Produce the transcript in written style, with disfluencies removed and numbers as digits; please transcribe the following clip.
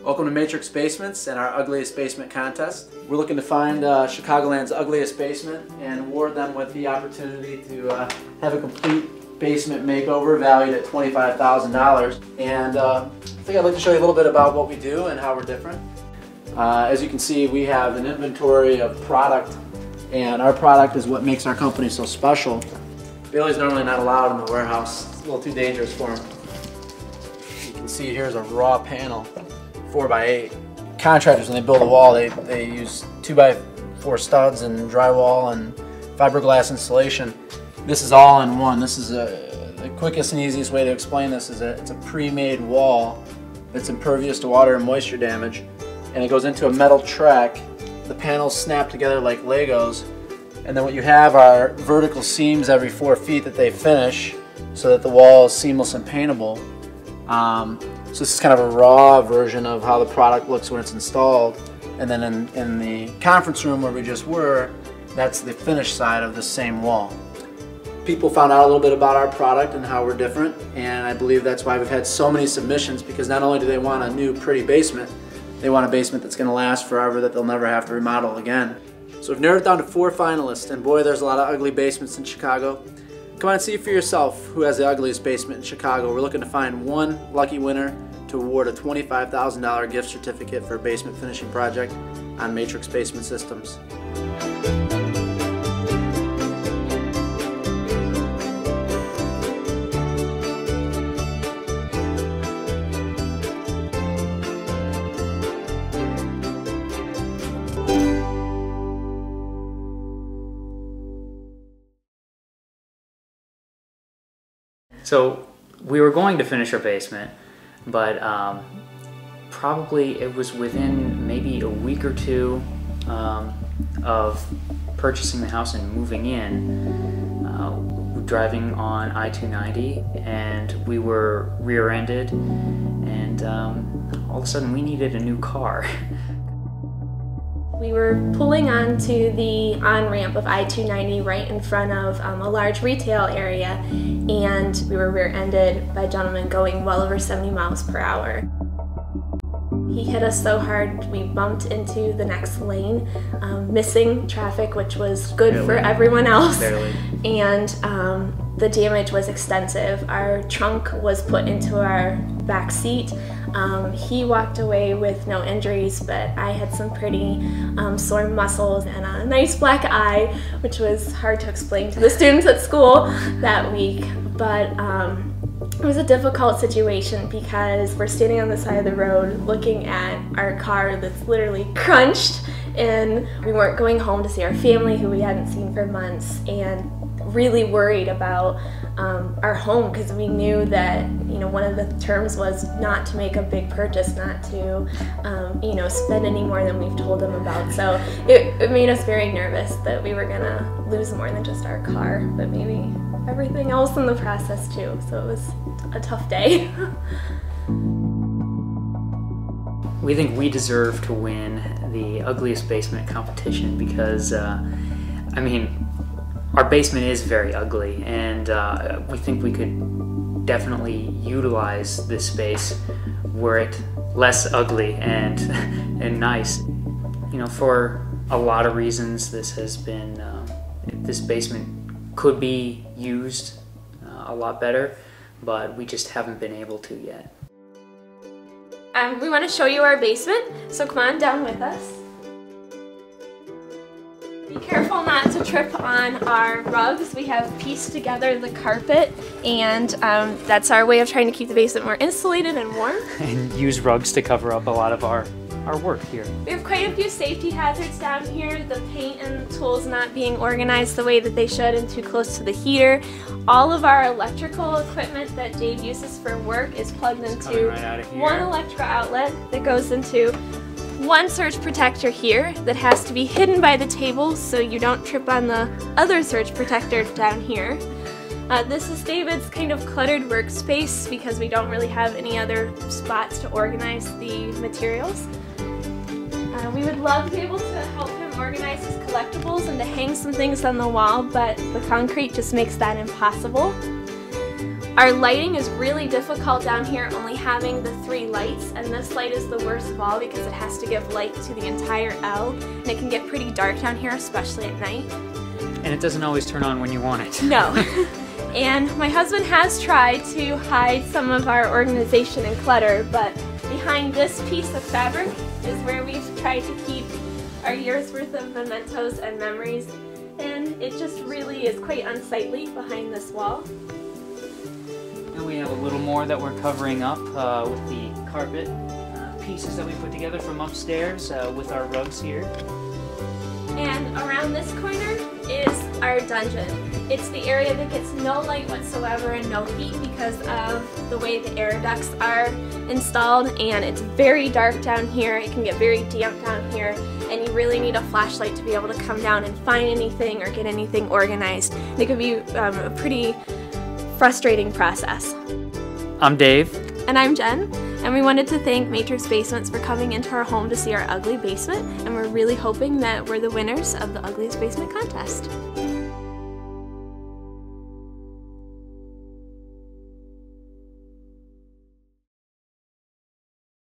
Welcome to Matrix Basements and our Ugliest Basement contest. We're looking to find Chicagoland's ugliest basement and award them with the opportunity to have a complete basement makeover valued at $25,000. And I think I'd like to show you a little bit about what we do and how we're different. As you can see, we have an inventory of product, and our product is what makes our company so special. Bailey's normally not allowed in the warehouse. It's a little too dangerous for him. You can see here's a raw panel, 4x8. Contractors, when they build a wall, they use 2x4 studs and drywall and fiberglass insulation. This is all in one. This is the quickest and easiest way to explain this is that it's a pre-made wall that's impervious to water and moisture damage, and it goes into a metal track. The panels snap together like Legos, and then what you have are vertical seams every 4 feet that they finish so that the wall is seamless and paintable. So this is kind of a raw version of how the product looks when it's installed. And then in the conference room where we just were, that's the finished side of the same wall. People found out a little bit about our product and how we're different, and I believe that's why we've had so many submissions, because not only do they want a new pretty basement, they want a basement that's going to last forever, that they'll never have to remodel again. So we've narrowed it down to 4 finalists, and boy, there's a lot of ugly basements in Chicago. Come on and see for yourself who has the ugliest basement in Chicago. We're looking to find one lucky winner to award a $25,000 gift certificate for a basement finishing project on Matrix Basement Systems. So we were going to finish our basement, but probably it was within maybe a week or two of purchasing the house and moving in, driving on I-290, and we were rear-ended, and all of a sudden we needed a new car. We were pulling onto the on-ramp of I-290 right in front of a large retail area, and we were rear-ended by a gentleman going well over 70 miles per hour. He hit us so hard we bumped into the next lane, missing traffic, which was good for everyone else. Barely. And the damage was extensive. Our trunk was put into our back seat. He walked away with no injuries, but I had some pretty sore muscles and a nice black eye, which was hard to explain to the students at school that week. But it was a difficult situation because we're standing on the side of the road looking at our car that's literally crunched, and we weren't going home to see our family who we hadn't seen for months, and really worried about our home, because we knew that, you know, one of the terms was not to make a big purchase, not to you know, spend any more than we've told them about. So it made us very nervous that we were gonna lose more than just our car, but maybe everything else in the process too. So it was a tough day. We think we deserve to win the ugliest basement competition because, I mean, our basement is very ugly, and we think we could definitely utilize this space were it less ugly and nice. You know, for a lot of reasons, this has been, this basement could be used a lot better, but we just haven't been able to yet. We want to show you our basement, so come on down with us. Be careful not to trip on our rugs. We have pieced together the carpet, and that's our way of trying to keep the basement more insulated and warm. And use rugs to cover up a lot of our work here. We have quite a few safety hazards down here. The paint and the tools not being organized the way that they should and too close to the heater. All of our electrical equipment that Dave uses for work is plugged into one electrical outlet that goes into one surge protector here that has to be hidden by the table so you don't trip on the other surge protector down here. This is David's kind of cluttered workspace because we don't really have any other spots to organize the materials. We would love to be able to help him organize his collectibles and to hang some things on the wall, but the concrete just makes that impossible. Our lighting is really difficult down here, only having the 3 lights, and this light is the worst of all because it has to give light to the entire L, and it can get pretty dark down here, especially at night. And it doesn't always turn on when you want it. No. And my husband has tried to hide some of our organization and clutter, but behind this piece of fabric is where we've tried to keep our year's worth of mementos and memories, and it just really is quite unsightly behind this wall. And we have a little more that we're covering up with the carpet pieces that we put together from upstairs with our rugs here. And around this corner is our dungeon. It's the area that gets no light whatsoever and no heat because of the way the air ducts are installed, and it's very dark down here. It can get very damp down here, and you really need a flashlight to be able to come down and find anything or get anything organized. And it can be a pretty frustrating process. I'm Dave. And I'm Jen, and we wanted to thank Matrix Basements for coming into our home to see our ugly basement, and we're really hoping that we're the winners of the Ugliest Basement contest.